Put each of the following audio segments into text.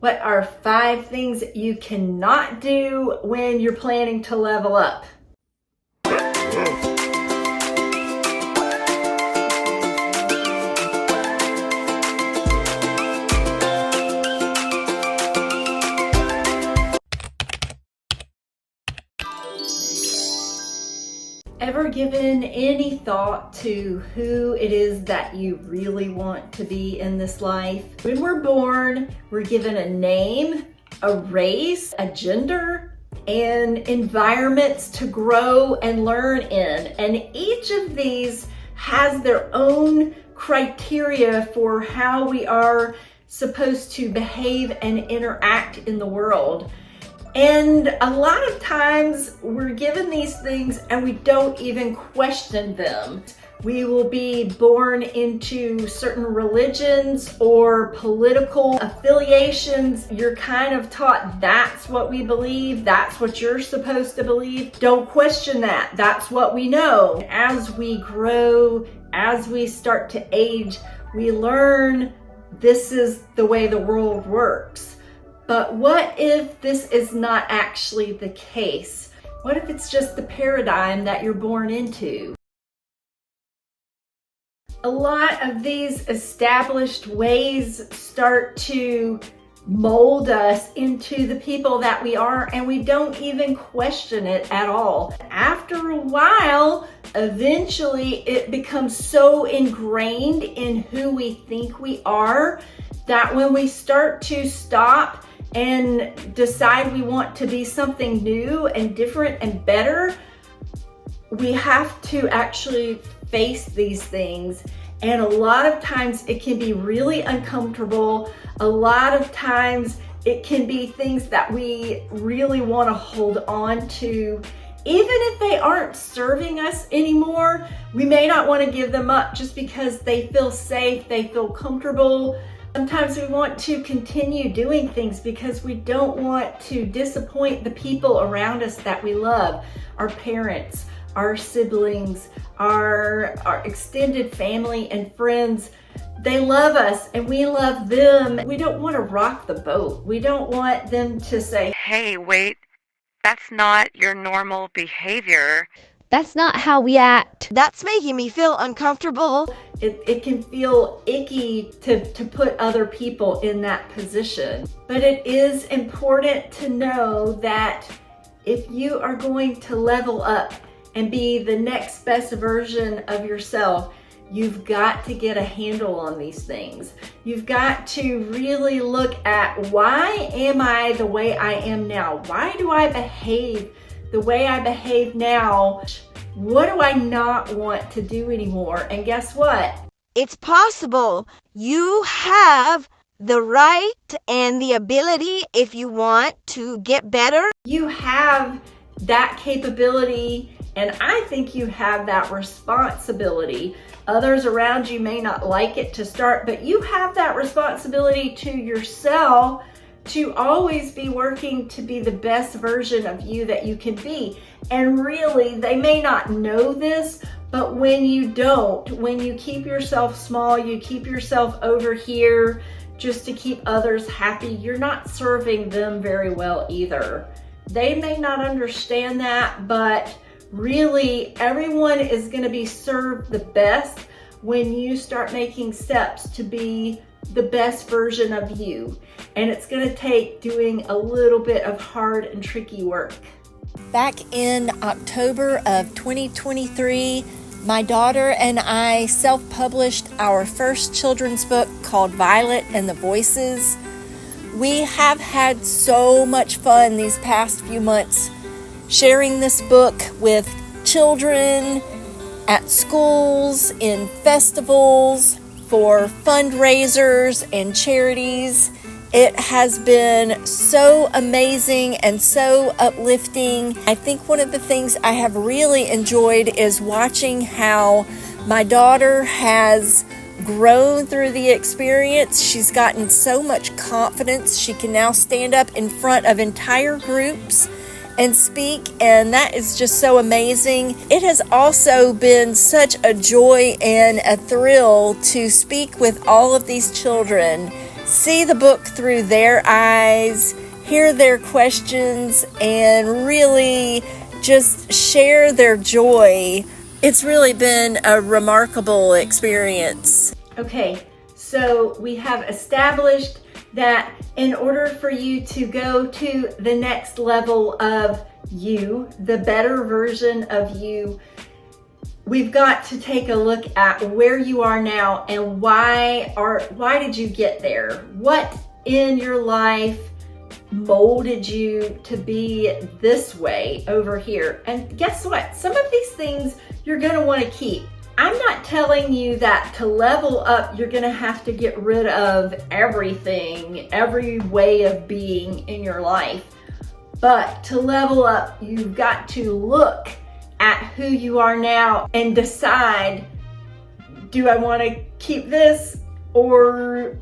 What are 5 things you cannot do when you're planning to level up? Ever given any thought to who it is that you really want to be in this life? When we're born, we're given a name, a race, a gender, and environments to grow and learn in. And each of these has their own criteria for how we are supposed to behave and interact in the world. And a lot of times we're given these things and we don't even question them. We will be born into certain religions or political affiliations. You're kind of taught that's what we believe, that's what you're supposed to believe. Don't question that. That's what we know. As we grow, as we start to age, we learn this is the way the world works. But what if this is not actually the case? What if it's just the paradigm that you're born into? A lot of these established ways start to mold us into the people that we are, and we don't even question it at all. After a while, eventually it becomes so ingrained in who we think we are that when we start to stop and decide we want to be something new and different and better, we have to actually face these things. And a lot of times it can be really uncomfortable. A lot of times it can be things that we really want to hold on to. Even if they aren't serving us anymore, we may not want to give them up just because they feel safe, they feel comfortable. Sometimes we want to continue doing things because we don't want to disappoint the people around us that we love, our parents, our siblings, our extended family and friends. They love us and we love them. We don't want to rock the boat. We don't want them to say, "Hey, wait, that's not your normal behavior. That's not how we act. That's making me feel uncomfortable." It can feel icky to put other people in that position. But it is important to know that if you are going to level up and be the next best version of yourself, you've got to get a handle on these things. You've got to really look at, why am I the way I am now? Why do I behave the way I behave now? What do I not want to do anymore? And guess what? It's possible. You have the right and the ability, if you want to get better. You have that capability, and I think you have that responsibility. Others around you may not like it to start, but you have that responsibility to yourself to always be working to be the best version of you that you can be. And really, they may not know this, but when you don't, when you keep yourself small, you keep yourself over here just to keep others happy, you're not serving them very well either. They may not understand that, but really everyone is going to be served the best when you start making steps to be the best version of you. And it's going to take doing a little bit of hard and tricky work. Back in October of 2023, my daughter and I self-published our first children's book called Violet and the Voices. We have had so much fun these past few months sharing this book with children at schools, in festivals, for fundraisers and charities. It has been so amazing and so uplifting. I think one of the things I have really enjoyed is watching how my daughter has grown through the experience. She's gotten so much confidence. She can now stand up in front of entire groups and speak, and that is just so amazing. It has also been such a joy and a thrill to speak with all of these children, see the book through their eyes, hear their questions, and really just share their joy. It's really been a remarkable experience. Okay, so we have established that in order for you to go to the next level of you, the better version of you, we've got to take a look at where you are now and why did you get there? What in your life molded you to be this way over here? And guess what? Some of these things you're going to want to keep. I'm not telling you that to level up, you're going to have to get rid of everything, every way of being in your life. But to level up, you've got to look at who you are now and decide, do I want to keep this or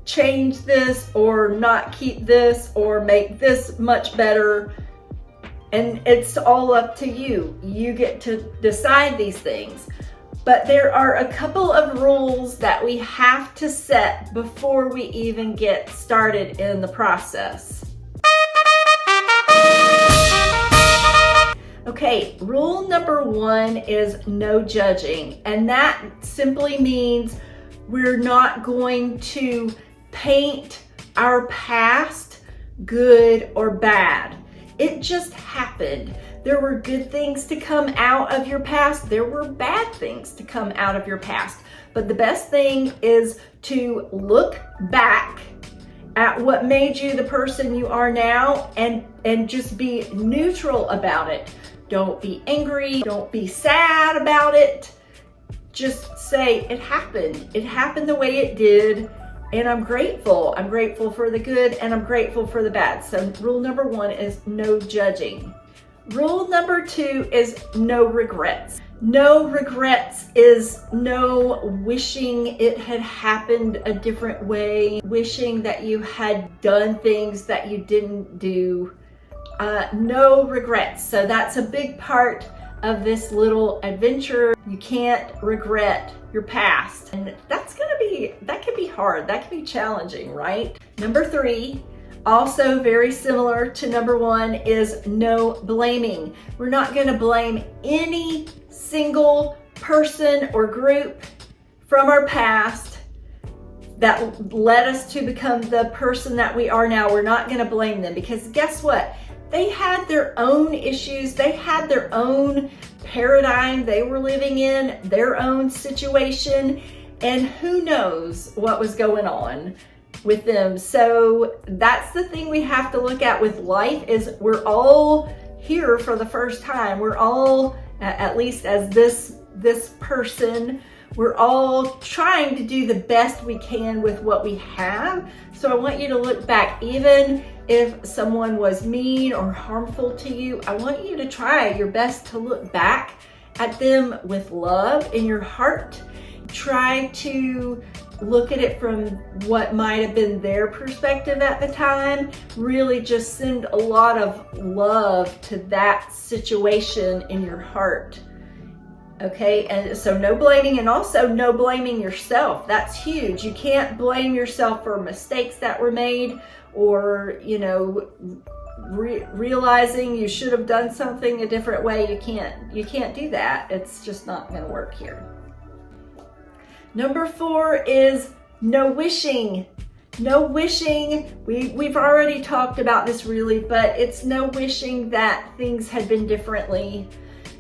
change this or not keep this or make this much better? And it's all up to you. You get to decide these things. But there are a couple of rules that we have to set before we even get started in the process. Okay, rule number 1 is no judging. And that simply means we're not going to paint our past good or bad. It just happened. There were good things to come out of your past. There were bad things to come out of your past. But the best thing is to look back at what made you the person you are now and just be neutral about it. Don't be angry. Don't be sad about it. Just say it happened. It happened the way it did. And I'm grateful. I'm grateful for the good and I'm grateful for the bad. So rule number 1 is no judging. Rule number 2 is no regrets. No regrets is no wishing it had happened a different way, wishing that you had done things that you didn't do. No regrets. So that's a big part of this little adventure. You can't regret your past. And that can be hard. That can be challenging, right? Number 3, also very similar to number 1, is no blaming. We're not going to blame any single person or group from our past that led us to become the person that we are now. We're not going to blame them because guess what? They had their own issues. They had their own paradigm they were living in, their own situation, and who knows what was going on with them. So that's the thing we have to look at with life is we're all here for the first time. We're all, at least as this person, we're all trying to do the best we can with what we have. So I want you to look back, even if someone was mean or harmful to you, I want you to try your best to look back at them with love in your heart. Try to look at it from what might have been their perspective at the time. Really just send a lot of love to that situation in your heart. Okay, and so no blaming, and also no blaming yourself. That's huge. You can't blame yourself for mistakes that were made or, realizing you should have done something a different way. You can't do that. It's just not going to work here. Number 4 is no wishing. No wishing. We've already talked about this really, but it's no wishing that things had been differently.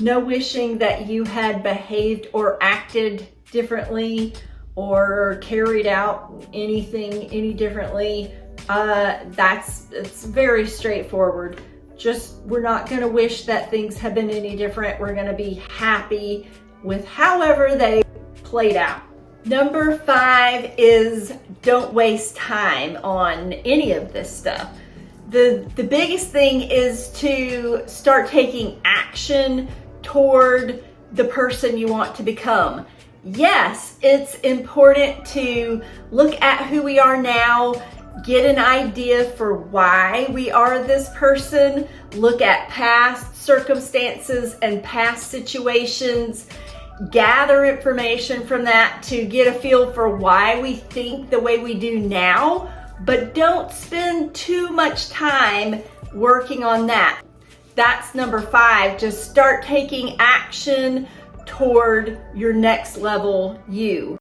No wishing that you had behaved or acted differently or carried out anything any differently. It's very straightforward. Just, we're not going to wish that things have been any different. We're going to be happy with however they played out. Number 5 is don't waste time on any of this stuff. The biggest thing is to start taking action toward the person you want to become. Yes, it's important to look at who we are now, get an idea for why we are this person, look at past circumstances and past situations, gather information from that to get a feel for why we think the way we do now, but don't spend too much time working on that. That's number 5. Just start taking action toward your next level you.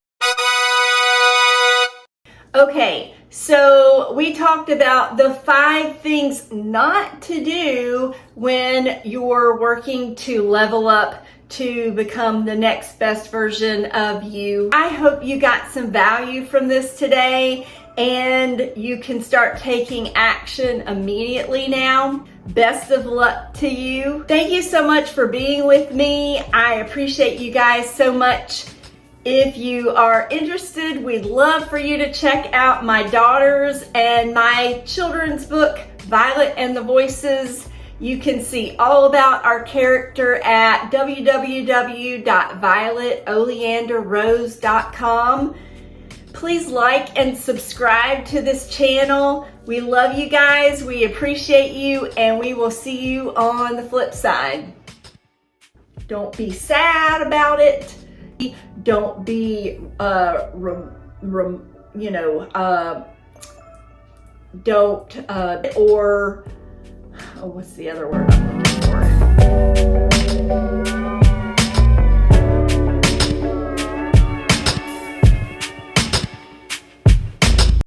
Okay, so we talked about the 5 things not to do when you're working to level up to become the next best version of you. I hope you got some value from this today and you can start taking action immediately now. Best of luck to you. Thank you so much for being with me. I appreciate you guys so much. If you are interested, we'd love for you to check out my daughter's and my children's book, Violet and the Voices. You can see all about our character at www.violetoleanderrose.com. Please like and subscribe to this channel. We love you guys, we appreciate you, and we will see you on the flip side. Don't be sad about it. Don't be, what's the other word I'm looking for?